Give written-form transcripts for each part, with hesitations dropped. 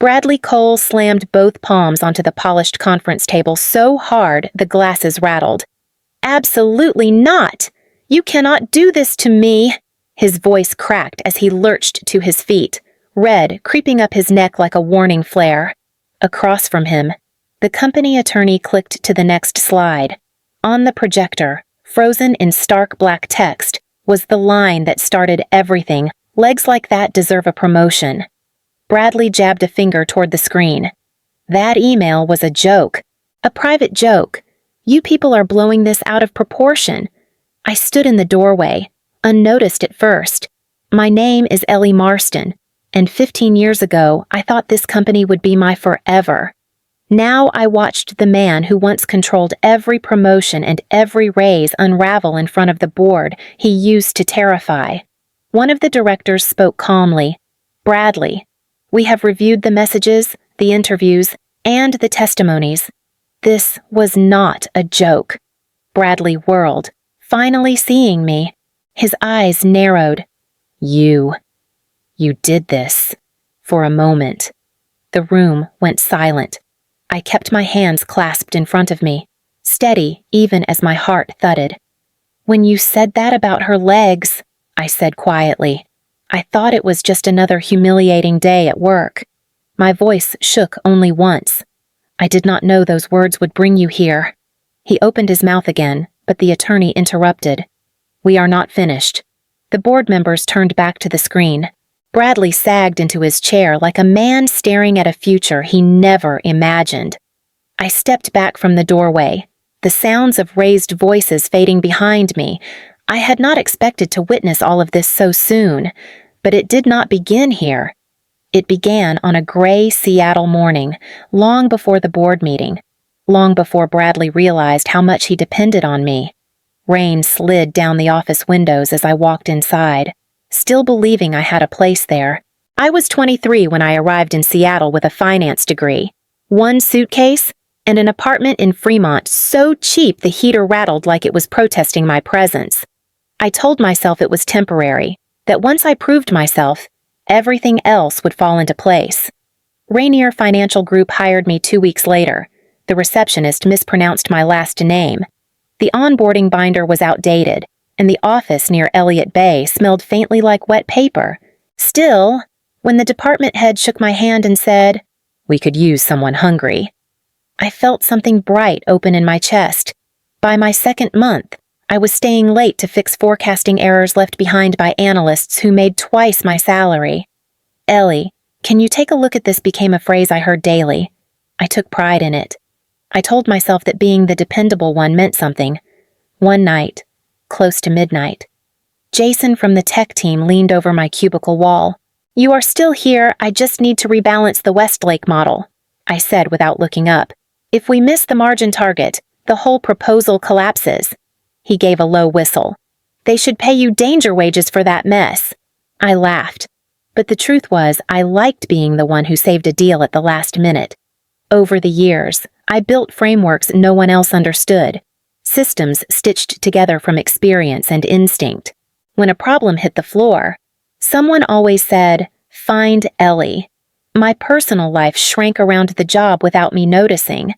Bradley Cole slammed both palms onto the polished conference table so hard the glasses rattled. "Absolutely not! You cannot do this to me!" His voice cracked as he lurched to his feet, red creeping up his neck like a warning flare. Across from him, the company attorney clicked to the next slide. On the projector, frozen in stark black text, was the line that started everything. "Legs like that deserve a promotion." Bradley jabbed a finger toward the screen. That email was a joke. A private joke. "You people are blowing this out of proportion." I stood in the doorway, unnoticed at first. My name is Ellie Marston, and 15 years ago I thought this company would be my forever. Now I watched the man who once controlled every promotion and every raise unravel in front of the board he used to terrify. One of the directors spoke calmly. "Bradley, we have reviewed the messages, the interviews, and the testimonies. This was not a joke." Bradley whirled, finally seeing me. His eyes narrowed. You did this." For a moment, the room went silent. I kept my hands clasped in front of me, steady even as my heart thudded. "When you said that about her legs," I said quietly, "I thought it was just another humiliating day at work." My voice shook only once. "I did not know those words would bring you here." He opened his mouth again, but the attorney interrupted. "We are not finished." The board members turned back to the screen. Bradley sagged into his chair like a man staring at a future he never imagined. I stepped back from the doorway, the sounds of raised voices fading behind me. I had not expected to witness all of this so soon, but it did not begin here. It began on a gray Seattle morning, long before the board meeting, long before Bradley realized how much he depended on me. Rain slid down the office windows as I walked inside, still believing I had a place there. I was 23 when I arrived in Seattle with a finance degree, one suitcase, and an apartment in Fremont so cheap the heater rattled like it was protesting my presence. I told myself it was temporary, that once I proved myself, everything else would fall into place. Rainier Financial Group hired me 2 weeks later. The receptionist mispronounced my last name. The onboarding binder was outdated, and the office near Elliott Bay smelled faintly like wet paper. Still, when the department head shook my hand and said, "We could use someone hungry," I felt something bright open in my chest. By my second month, I was staying late to fix forecasting errors left behind by analysts who made twice my salary. "Ellie, can you take a look at this?" became a phrase I heard daily. I took pride in it. I told myself that being the dependable one meant something. One night, close to midnight, Jason from the tech team leaned over my cubicle wall. "You are still here, I just need to rebalance the Westlake model," I said without looking up. "If we miss the margin target, the whole proposal collapses." He gave a low whistle. "They should pay you danger wages for that mess." I laughed, but the truth was I liked being the one who saved a deal at the last minute. Over the years, I built frameworks no one else understood, systems stitched together from experience and instinct. When a problem hit the floor, someone always said, "Find Ellie." My personal life shrank around the job without me noticing.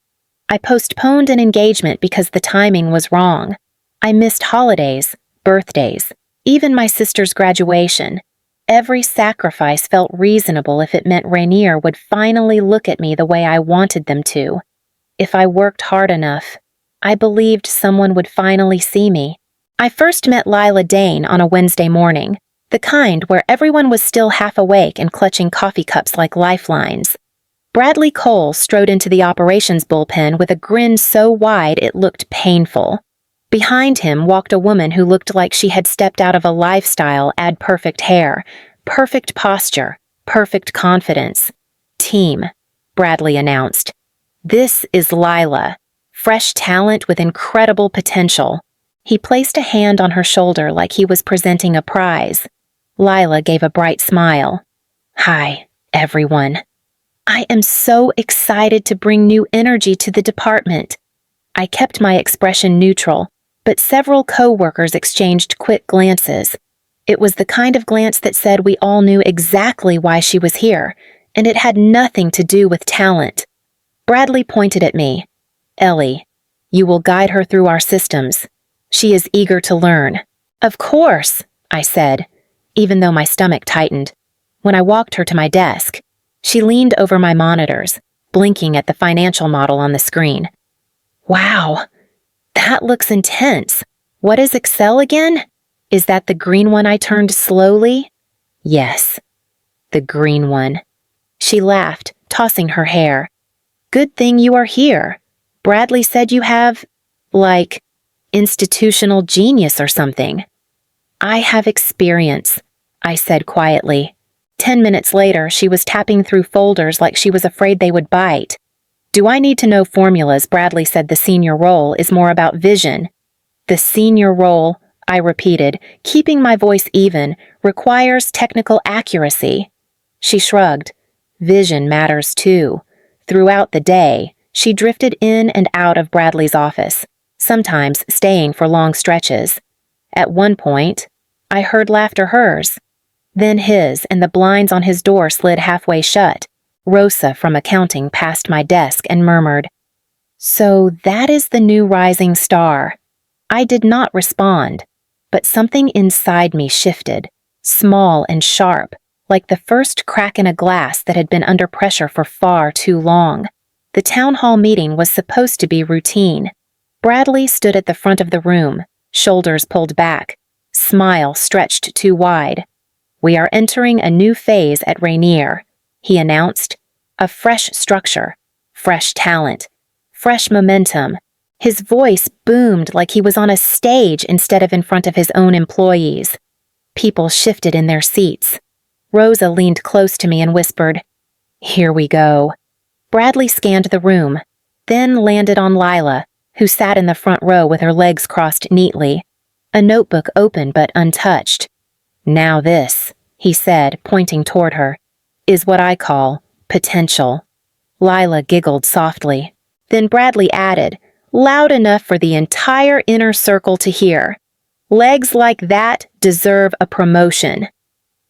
I postponed an engagement because the timing was wrong. I missed holidays, birthdays, even my sister's graduation. Every sacrifice felt reasonable if it meant Rainier would finally look at me the way I wanted them to. If I worked hard enough, I believed someone would finally see me. I first met Lila Dane on a Wednesday morning, the kind where everyone was still half awake and clutching coffee cups like lifelines. Bradley Cole strode into the operations bullpen with a grin so wide it looked painful. Behind him walked a woman who looked like she had stepped out of a lifestyle ad perfect hair, perfect posture, perfect confidence. "Team," Bradley announced. "This is Lila, fresh talent with incredible potential." He placed a hand on her shoulder like he was presenting a prize. Lila gave a bright smile. "Hi, everyone. I am so excited to bring new energy to the department." I kept my expression neutral, but several co-workers exchanged quick glances. It was the kind of glance that said we all knew exactly why she was here, and it had nothing to do with talent. Bradley pointed at me. Ellie, you will guide her through our systems. She is eager to learn. Of course, I said, even though my stomach tightened. When I walked her to my desk, she leaned over my monitors, blinking at the financial model on the screen. Wow, that looks intense. What is Excel again? Is that the green one I turned slowly? Yes, the green one. She laughed, tossing her hair. Good thing you are here. Bradley said you have, like, institutional genius or something. I have experience, I said quietly. 10 minutes later, she was tapping through folders like she was afraid they would bite. Do I need to know formulas? Bradley said the senior role is more about vision. The senior role, I repeated, keeping my voice even, requires technical accuracy. She shrugged. Vision matters too. Throughout the day, she drifted in and out of Bradley's office, sometimes staying for long stretches. At one point, I heard laughter hers. Then his and the blinds on his door slid halfway shut. Rosa from accounting passed my desk and murmured, "So that is the new rising star." I did not respond, but something inside me shifted, small and sharp, like the first crack in a glass that had been under pressure for far too long. The town hall meeting was supposed to be routine. Bradley stood at the front of the room, shoulders pulled back, smile stretched too wide. "We are entering a new phase at Rainier," he announced. "A fresh structure, fresh talent, fresh momentum." His voice boomed like he was on a stage instead of in front of his own employees. People shifted in their seats. Rosa leaned close to me and whispered, "Here we go." Bradley scanned the room, then landed on Lila, who sat in the front row with her legs crossed neatly, a notebook open but untouched. "Now this," he said, pointing toward her, "is what I call potential." Lila giggled softly. Then Bradley added, loud enough for the entire inner circle to hear, "Legs like that deserve a promotion."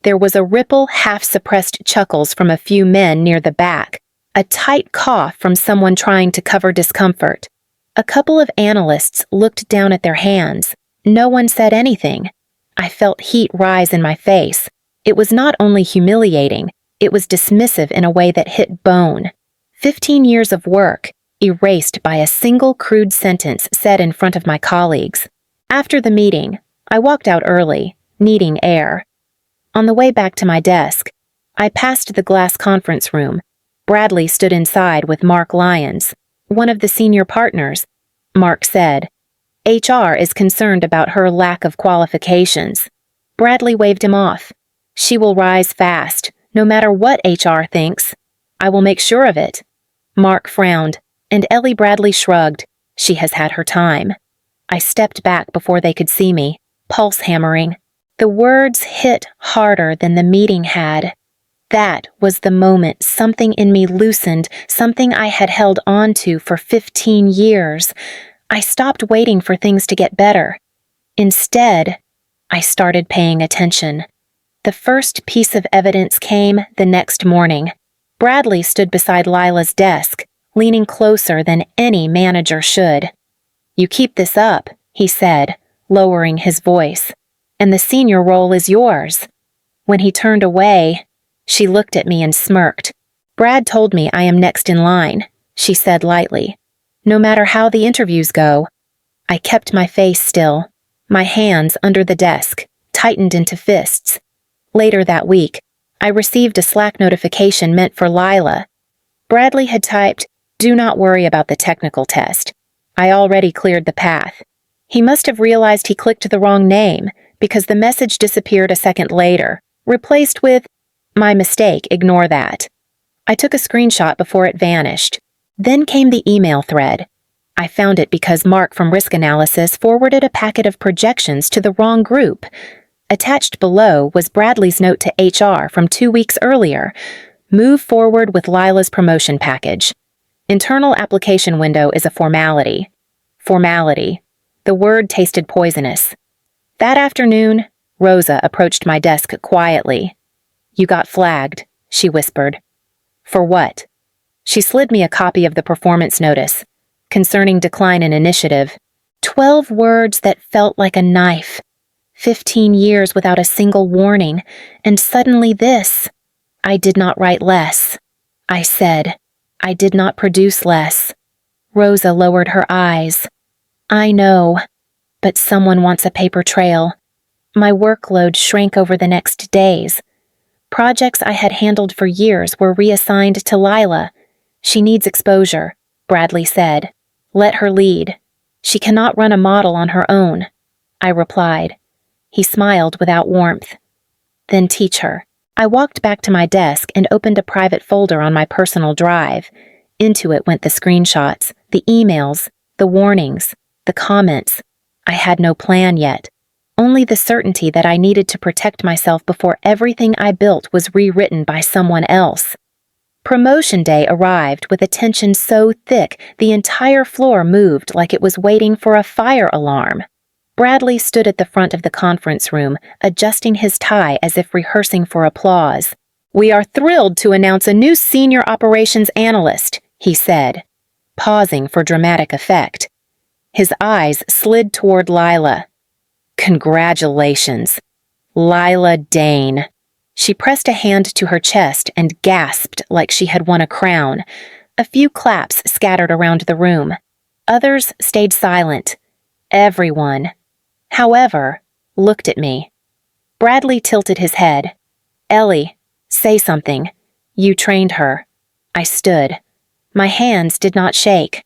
There was a ripple half-suppressed chuckles from a few men near the back, a tight cough from someone trying to cover discomfort. A couple of analysts looked down at their hands. No one said anything. I felt heat rise in my face. It was not only humiliating, it was dismissive in a way that hit bone. 15 years of work, erased by a single crude sentence said in front of my colleagues. After the meeting, I walked out early, needing air. On the way back to my desk, I passed the glass conference room. Bradley stood inside with Mark Lyons, one of the senior partners. Mark said, "HR is concerned about her lack of qualifications." Bradley waved him off. "She will rise fast, no matter what HR thinks. I will make sure of it." Mark frowned, and Ellie Bradley shrugged. She has had her time. I stepped back before they could see me, pulse hammering. The words hit harder than the meeting had. That was the moment something in me loosened, something I had held on to for 15 years. I stopped waiting for things to get better. Instead, I started paying attention. The first piece of evidence came the next morning. Bradley stood beside Lila's desk, leaning closer than any manager should. "You keep this up," he said, lowering his voice, "and the senior role is yours." When he turned away, she looked at me and smirked. "Brad told me I am next in line," she said lightly. "No matter how the interviews go." I kept my face still, my hands under the desk, tightened into fists. Later that week, I received a Slack notification meant for Lila. Bradley had typed, "Do not worry about the technical test. I already cleared the path." He must have realized he clicked the wrong name, because the message disappeared a second later, replaced with, "My mistake, ignore that." I took a screenshot before it vanished. Then came the email thread. I found it because Mark from Risk Analysis forwarded a packet of projections to the wrong group. Attached below was Bradley's note to HR from 2 weeks earlier. "Move forward with Lila's promotion package. Internal application window is a formality." Formality. The word tasted poisonous. That afternoon, Rosa approached my desk quietly. "You got flagged," she whispered. For what? She slid me a copy of the performance notice. Concerning decline in initiative. 12 words that felt like a knife. 15 years without a single warning, and suddenly this. I did not write less. I said. I did not produce less. Rosa lowered her eyes. I know, but someone wants a paper trail. My workload shrank over the next days. Projects I had handled for years were reassigned to Lila. She needs exposure, Bradley said. Let her lead. She cannot run a model on her own, I replied. He smiled without warmth. Then teach her. I walked back to my desk and opened a private folder on my personal drive. Into it went the screenshots, the emails, the warnings, the comments. I had no plan yet, only the certainty that I needed to protect myself before everything I built was rewritten by someone else. Promotion day arrived with a tension so thick the entire floor moved like it was waiting for a fire alarm. Bradley stood at the front of the conference room, adjusting his tie as if rehearsing for applause. We are thrilled to announce a new senior operations analyst, he said, pausing for dramatic effect. His eyes slid toward Lila. Congratulations. Lila Dane. She pressed a hand to her chest and gasped like she had won a crown. A few claps scattered around the room. Others stayed silent. Everyone, however, looked at me. Bradley tilted his head. Ellie, say something. You trained her. I stood. My hands did not shake.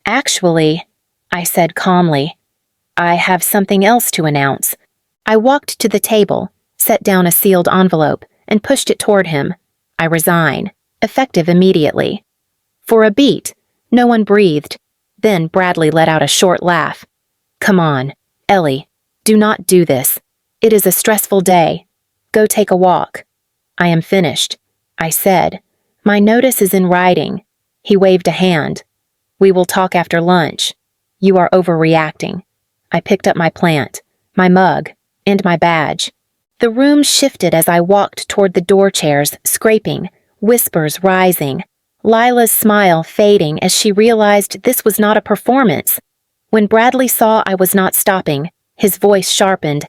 Actually, I said calmly, I have something else to announce. I walked to the table, set down a sealed envelope, and pushed it toward him. I resign, effective immediately. For a beat, no one breathed. Then Bradley let out a short laugh. Come on, Ellie, do not do this. It is a stressful day. Go take a walk. I am finished, I said. My notice is in writing. He waved a hand. We will talk after lunch. You are overreacting. I picked up my plant, my mug, and my badge. The room shifted as I walked toward the door chairs, scraping, whispers rising, Lila's smile fading as she realized this was not a performance. When Bradley saw I was not stopping, his voice sharpened.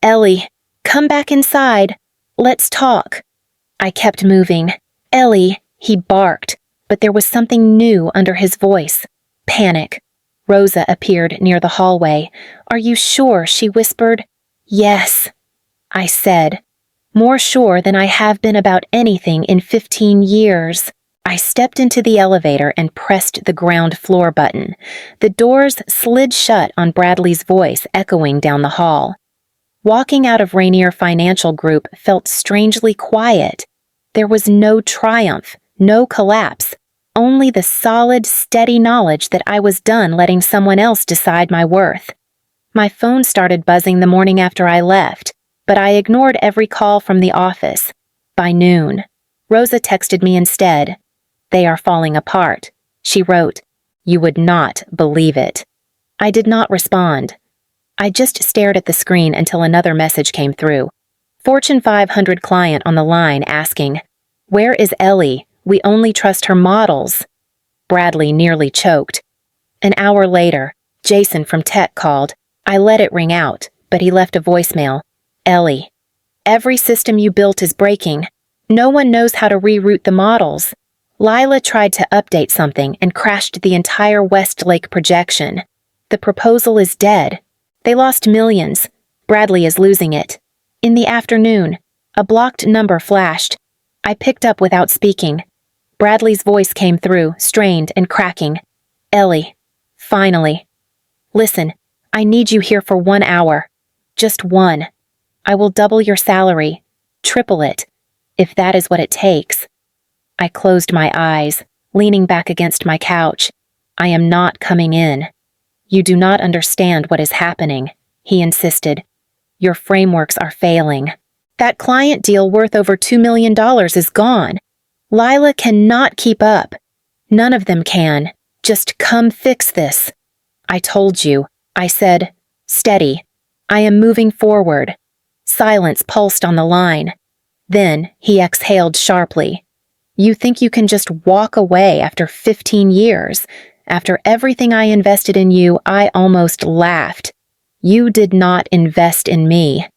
Ellie, come back inside. Let's talk. I kept moving. Ellie, he barked, but there was something new under his voice. Panic. Rosa appeared near the hallway. Are you sure? She whispered. Yes, I said. More sure than I have been about anything in 15 years. I stepped into the elevator and pressed the ground floor button. The doors slid shut on Bradley's voice echoing down the hall. Walking out of Rainier Financial Group felt strangely quiet. There was no triumph, no collapse, only the solid, steady knowledge that I was done letting someone else decide my worth. My phone started buzzing the morning after I left, but I ignored every call from the office. By noon, Rosa texted me instead. They are falling apart. She wrote, You would not believe it. I did not respond. I just stared at the screen until another message came through. Fortune 500 client on the line asking, Where is Ellie? We only trust her models. Bradley nearly choked. An hour later, Jason from Tech called. I let it ring out, but he left a voicemail. Ellie, every system you built is breaking. No one knows how to reroute the models. Lila tried to update something and crashed the entire Westlake projection. The proposal is dead. They lost millions. Bradley is losing it. In the afternoon, a blocked number flashed. I picked up without speaking. Bradley's voice came through, strained and cracking. Ellie, finally. Listen, I need you here for 1 hour. Just one. I will double your salary, triple it, if that is what it takes. I closed my eyes, leaning back against my couch. I am not coming in. You do not understand what is happening, he insisted. Your frameworks are failing. That client deal worth over $2 million is gone. Lila cannot keep up. None of them can. Just come fix this. I told you, I said. Steady. I am moving forward. Silence pulsed on the line. Then he exhaled sharply. You think you can just walk away after 15 years? After everything I invested in you, I almost laughed. You did not invest in me,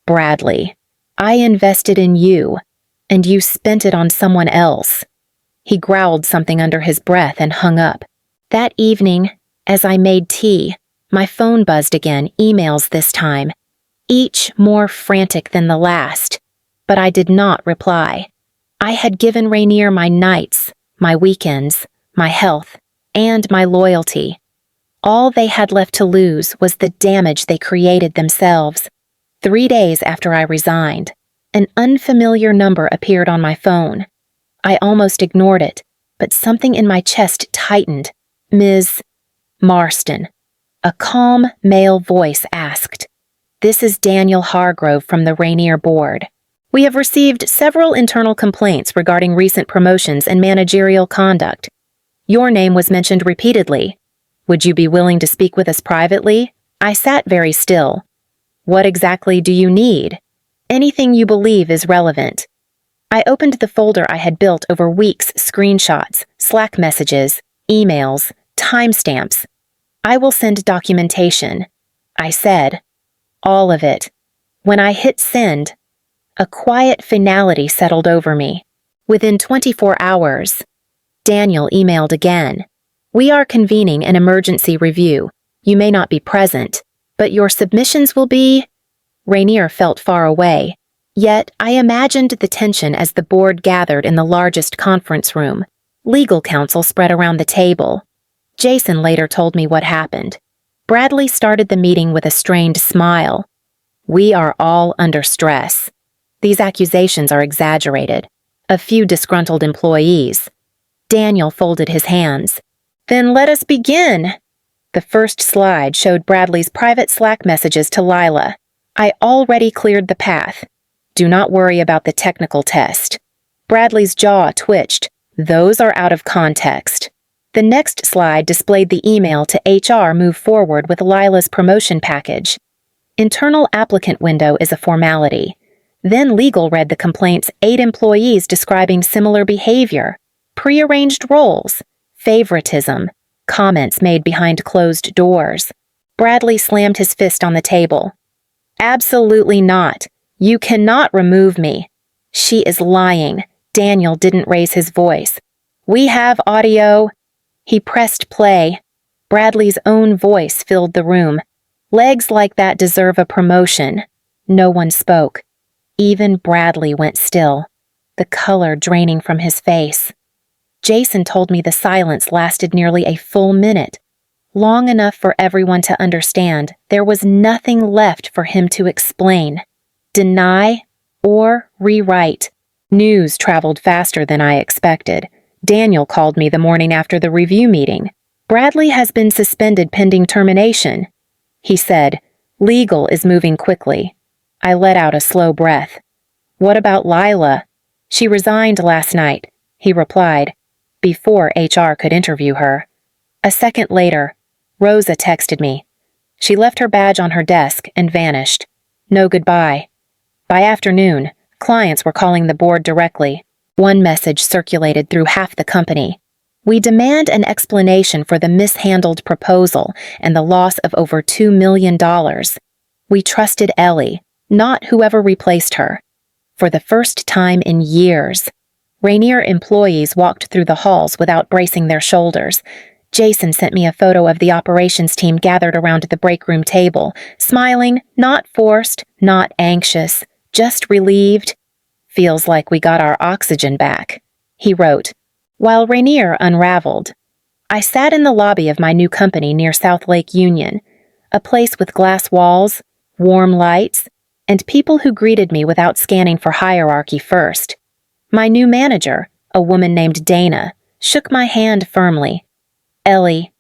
Bradley. I invested in you, and you spent it on someone else. He growled something under his breath and hung up. That evening, as I made tea, my phone buzzed again, emails this time, each more frantic than the last, but I did not reply. I had given Rainier my nights, my weekends, my health, and my loyalty. All they had left to lose was the damage they created themselves. 3 days after I resigned, an unfamiliar number appeared on my phone. I almost ignored it, but something in my chest tightened. Ms. Marston. A calm male voice asked. This is Daniel Hargrove from the Rainier Board. We have received several internal complaints regarding recent promotions and managerial conduct. Your name was mentioned repeatedly. Would you be willing to speak with us privately? I sat very still. What exactly do you need? Anything you believe is relevant. I opened the folder I had built over weeks, screenshots, Slack messages, emails, timestamps. I will send documentation, I said. All of it. When I hit send, a quiet finality settled over me. Within 24 hours, Daniel emailed again. We are convening an emergency review. You may not be present, but your submissions will be... Rainier felt far away. Yet, I imagined the tension as the board gathered in the largest conference room. Legal counsel spread around the table. Jason later told me what happened. Bradley started the meeting with a strained smile. We are all under stress. These accusations are exaggerated. A few disgruntled employees. Daniel folded his hands. Then let us begin. The first slide showed Bradley's private Slack messages to Lila. I already cleared the path. Do not worry about the technical test. Bradley's jaw twitched. Those are out of context. The next slide displayed the email to HR move forward with Lila's promotion package. Internal applicant window is a formality. Then legal read the complaint's 8 employees describing similar behavior, prearranged roles, favoritism, comments made behind closed doors. Bradley slammed his fist on the table. Absolutely not. You cannot remove me. She is lying. Daniel didn't raise his voice. We have audio. He pressed play. Bradley's own voice filled the room. Legs like that deserve a promotion. No one spoke. Even Bradley went still, the color draining from his face. Jason told me the silence lasted nearly a full minute, long enough for everyone to understand there was nothing left for him to explain, deny, or rewrite. News traveled faster than I expected. Daniel called me the morning after the review meeting. Bradley has been suspended pending termination. He said, legal is moving quickly. I let out a slow breath. What about Lila? She resigned last night, he replied, before HR could interview her. A second later, Rosa texted me. She left her badge on her desk and vanished. No goodbye. By afternoon, clients were calling the board directly. One message circulated through half the company. We demand an explanation for the mishandled proposal and the loss of over $2 million. We trusted Ellie, not whoever replaced her. For the first time in years, Rainier employees walked through the halls without bracing their shoulders. Jason sent me a photo of the operations team gathered around the break room table, smiling, not forced, not anxious, just relieved. Feels like we got our oxygen back, he wrote, while Rainier unraveled. I sat in the lobby of my new company near South Lake Union, a place with glass walls, warm lights, and people who greeted me without scanning for hierarchy first. My new manager, a woman named Dana, shook my hand firmly. Ellie,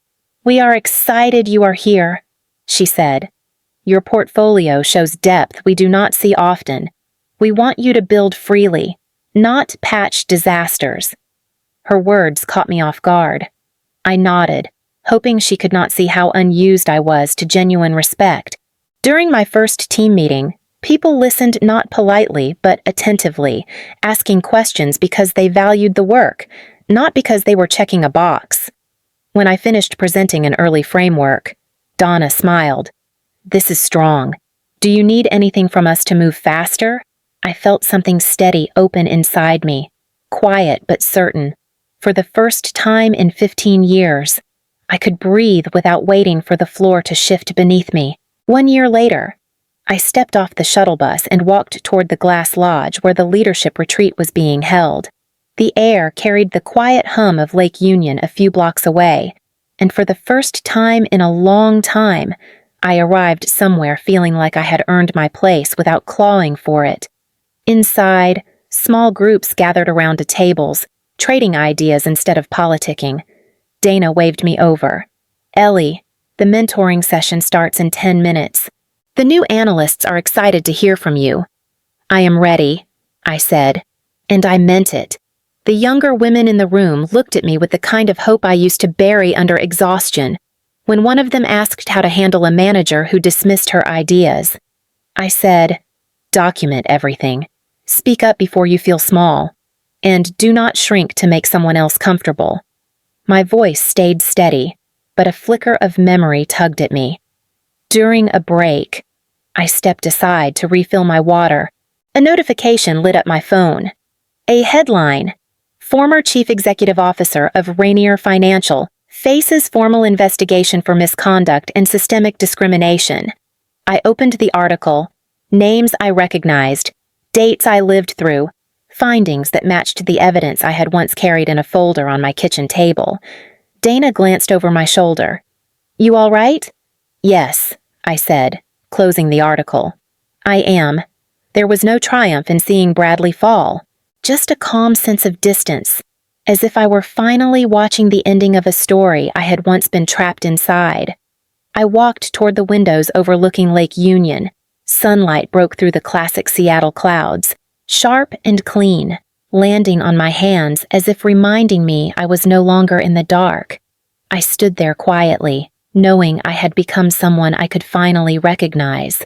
we are excited you are here, she said. Your portfolio shows depth we do not see often. We want you to build freely, not patch disasters. Her words caught me off guard. I nodded, hoping she could not see how unused I was to genuine respect. During my first team meeting, People listened not politely, but attentively, asking questions because they valued the work, not because they were checking a box. When I finished presenting an early framework, Donna smiled. "This is strong. Do you need anything from us to move faster?" I felt something steady open inside me, quiet but certain. For the first time in 15 years, I could breathe without waiting for the floor to shift beneath me. 1 year later, I stepped off the shuttle bus and walked toward the glass lodge where the leadership retreat was being held. The air carried the quiet hum of Lake Union a few blocks away, and for the first time in a long time, I arrived somewhere feeling like I had earned my place without clawing for it. Inside, small groups gathered around tables, trading ideas instead of politicking. Dana waved me over. "Ellie, the mentoring session starts in 10 minutes. The new analysts are excited to hear from you." "I am ready," I said, and I meant it. The younger women in the room looked at me with the kind of hope I used to bury under exhaustion. When one of them asked how to handle a manager who dismissed her ideas, I said, "Document everything. Speak up before you feel small. And do not shrink to make someone else comfortable." My voice stayed steady, but a flicker of memory tugged at me. During a break, I stepped aside to refill my water. A notification lit up my phone. A headline: "Former Chief Executive Officer of Rainier Financial faces formal investigation for misconduct and systemic discrimination." I opened the article. Names I recognized, dates I lived through, findings that matched the evidence I had once carried in a folder on my kitchen table. Dana glanced over my shoulder. "You all right?" "Yes," I said, closing the article. "I am." There was no triumph in seeing Bradley fall, just a calm sense of distance, as if I were finally watching the ending of a story I had once been trapped inside. I walked toward the windows overlooking Lake Union. Sunlight broke through the classic Seattle clouds, sharp and clean, landing on my hands as if reminding me I was no longer in the dark. I stood there quietly, knowing I had become someone I could finally recognize.